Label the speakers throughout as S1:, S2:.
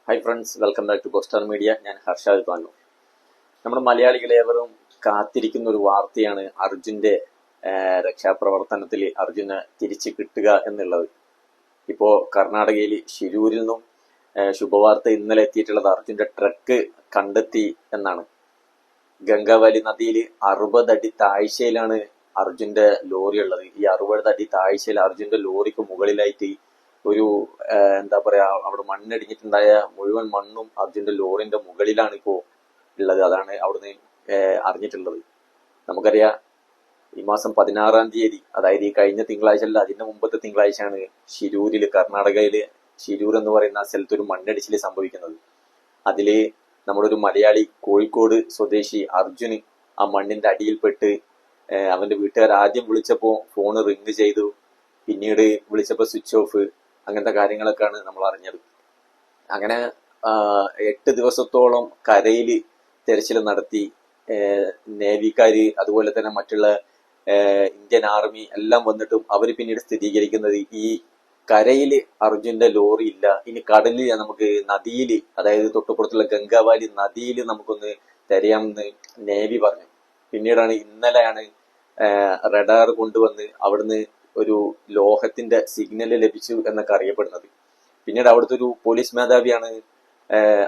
S1: Hi friends, welcome back to poster media. ഞാൻ ഹർഷാദ് പാനു. നമ്മുടെ മലയാളികളേവരും കാത്തിരിക്കുന്ന ഒരു വാർത്തയാണ് അർജുന്റെ രക്ഷാപ്രവർത്തനത്തിൽ അർജുനെ തിരിച്ചു കിട്ടുക എന്നുള്ളത്. ഇപ്പോൾ കർണാടകയിൽ ഷിരൂരിൽ നിന്നും ശുഭവാർത്ത ഇന്നലെ എത്തിയിട്ടുള്ളത് അർജുന്റെ ട്രക്ക് കണ്ടെത്തി എന്നാണ്. ഗംഗാവലി നദിയിൽ 60 അടി താഴ്ചയിലാണ് അർജുന്റെ ലോറി ഉള്ളത്. ഈ 60 അടി താഴ്ചയിൽ അർജുന്റെ ലോറിക്ക് മുകളിലായിട്ട് ഒരു എന്താ പറയാ, അവിടെ മണ്ണിടിഞ്ഞിട്ടുണ്ടായ മുഴുവൻ മണ്ണും അർജുന്റെ ലോറിന്റെ മുകളിലാണ് ഇപ്പോ ഉള്ളത്. അതാണ് അവിടുന്ന് അറിഞ്ഞിട്ടുള്ളത്. നമുക്കറിയാം, ഈ മാസം 16-ാം തീയതി, അതായത് ഈ കഴിഞ്ഞ തിങ്കളാഴ്ച അല്ല, അതിന്റെ മുമ്പത്തെ തിങ്കളാഴ്ചയാണ് ഷിരൂരില്, കർണാടകയില് ഷിരൂർ എന്ന് പറയുന്ന സ്ഥലത്ത് ഒരു മണ്ണിടിച്ചിൽ സംഭവിക്കുന്നത്. അതില് നമ്മുടെ ഒരു മലയാളി, കോഴിക്കോട് സ്വദേശി അർജുന് ആ മണ്ണിന്റെ അടിയിൽപ്പെട്ട് അവന്റെ വീട്ടുകാർ ആദ്യം വിളിച്ചപ്പോ ഫോണ് റിങ് ചെയ്തു, പിന്നീട് വിളിച്ചപ്പോ സ്വിച്ച് ഓഫ്, അങ്ങനത്തെ കാര്യങ്ങളൊക്കെയാണ് നമ്മൾ അറിഞ്ഞത്. അങ്ങനെ 8 ദിവസത്തോളം കരയിൽ തെരച്ചിൽ നടത്തി. നേവിക്കാര്, അതുപോലെ തന്നെ മറ്റുള്ള ഇന്ത്യൻ ആർമി എല്ലാം വന്നിട്ടും അവർ പിന്നീട് സ്ഥിരീകരിക്കുന്നത് ഈ കരയിൽ അർജുന്റെ ലോറി ഇല്ല, ഇനി കടലിൽ നമുക്ക് നദിയിൽ, അതായത് തൊട്ടുപുറത്തുള്ള ഗംഗാവാലി നദിയിൽ നമുക്കൊന്ന് തിരയാമെന്ന് നേവി പറഞ്ഞു. പിന്നീടാണ് ഇന്നലെയാണ് റഡാർ കൊണ്ടുവന്ന് അവിടുന്ന് ഒരു ലോഹത്തിന്റെ സിഗ്നൽ ലഭിച്ചു എന്നൊക്കെ അറിയപ്പെടുന്നത്. പിന്നീട് അവിടുത്തെ ഒരു പോലീസ് മേധാവിയാണ്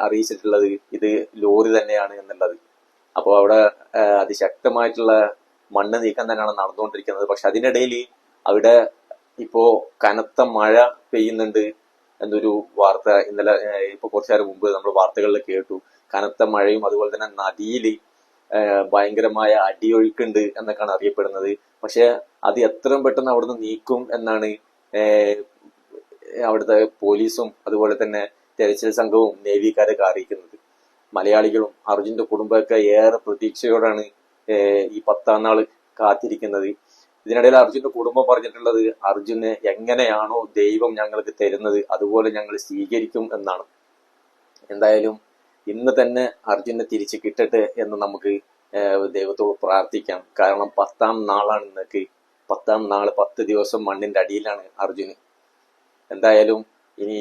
S1: അറിയിച്ചിട്ടുള്ളത് ഇത് ലോറി തന്നെയാണ് എന്നുള്ളത്. അപ്പോൾ അവിടെ അതിശക്തമായിട്ടുള്ള മണ്ണ് നീക്കം തന്നെയാണ് നടന്നുകൊണ്ടിരിക്കുന്നത്. പക്ഷെ അതിനിടയിൽ അവിടെ ഇപ്പോ കനത്ത മഴ പെയ്യുന്നുണ്ട് എന്നൊരു വാർത്ത ഇന്നലെ, ഇപ്പൊ കുറച്ചു നേരം മുമ്പ് നമ്മൾ വാർത്തകളിൽ കേട്ടു. കനത്ത മഴയും അതുപോലെ തന്നെ നദിയിൽ ഭയങ്കരമായ അടിയൊഴുക്കുണ്ട് എന്നൊക്കെയാണ് അറിയപ്പെടുന്നത്. പക്ഷെ അത് എത്രയും പെട്ടെന്ന് അവിടുന്ന് നീക്കും എന്നാണ് അവിടുത്തെ പോലീസും അതുപോലെ തന്നെ തെരച്ചിൽ സംഘവും നേവിക്കാരൊക്കെ അറിയിക്കുന്നത്. മലയാളികളും അർജുന്റെ കുടുംബമൊക്കെ ഏറെ പ്രതീക്ഷയോടാണ് ഈ 10-ാം നാള് കാത്തിരിക്കുന്നത്. ഇതിനിടയിൽ അർജുന്റെ കുടുംബം പറഞ്ഞിട്ടുള്ളത്, അർജുനെ എങ്ങനെയാണോ ദൈവം ഞങ്ങൾക്ക് തരുന്നത് അതുപോലെ ഞങ്ങൾ സ്വീകരിക്കും എന്നാണ്. എന്തായാലും ഇന്ന് തന്നെ അർജുനെ തിരിച്ചു കിട്ടട്ടെ എന്ന് നമുക്ക് ദൈവത്തോട് പ്രാർത്ഥിക്കാം. കാരണം 10-ാം നാളാണ് ഇന്നേക്ക്. 10-ാം നാള് 10 ദിവസം മണ്ണിന്റെ അടിയിലാണ് അർജുന്. എന്തായാലും ഇനി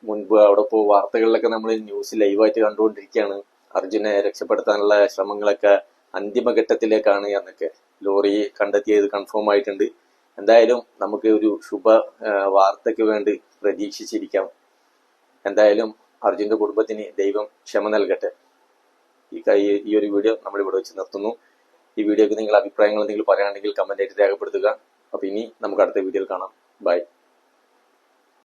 S1: മുൻപ് അവിടെ പോ വാർത്തകളിലൊക്കെ നമ്മൾ ന്യൂസ് ലൈവായിട്ട് കണ്ടുകൊണ്ടിരിക്കുകയാണ്. അർജുനെ രക്ഷപ്പെടുത്താനുള്ള ശ്രമങ്ങളൊക്കെ അന്തിമഘട്ടത്തിലേക്കാണ് എന്നൊക്കെ. ലോറി കണ്ടെത്തിയത് കൺഫേം ആയിട്ടുണ്ട്. എന്തായാലും നമുക്ക് ഒരു ശുഭ വാർത്തയ്ക്ക് വേണ്ടി പ്രതീക്ഷിച്ചിരിക്കാം. എന്തായാലും അർജുന്റെ കുടുംബത്തിന് ദൈവം ക്ഷമ നൽകട്ടെ. ഈ ഒരു വീഡിയോ നമ്മൾ ഇവിടെ വെച്ച് നിർത്തുന്നു. ഈ വീഡിയോക്ക് നിങ്ങൾ അഭിപ്രായങ്ങൾ എന്തെങ്കിലും പറയുകയാണെങ്കിൽ കമന്റ് ആയിട്ട് രേഖപ്പെടുത്തുക. അപ്പൊ ഇനി നമുക്ക് അടുത്ത വീഡിയോയിൽ കാണാം. ബൈ.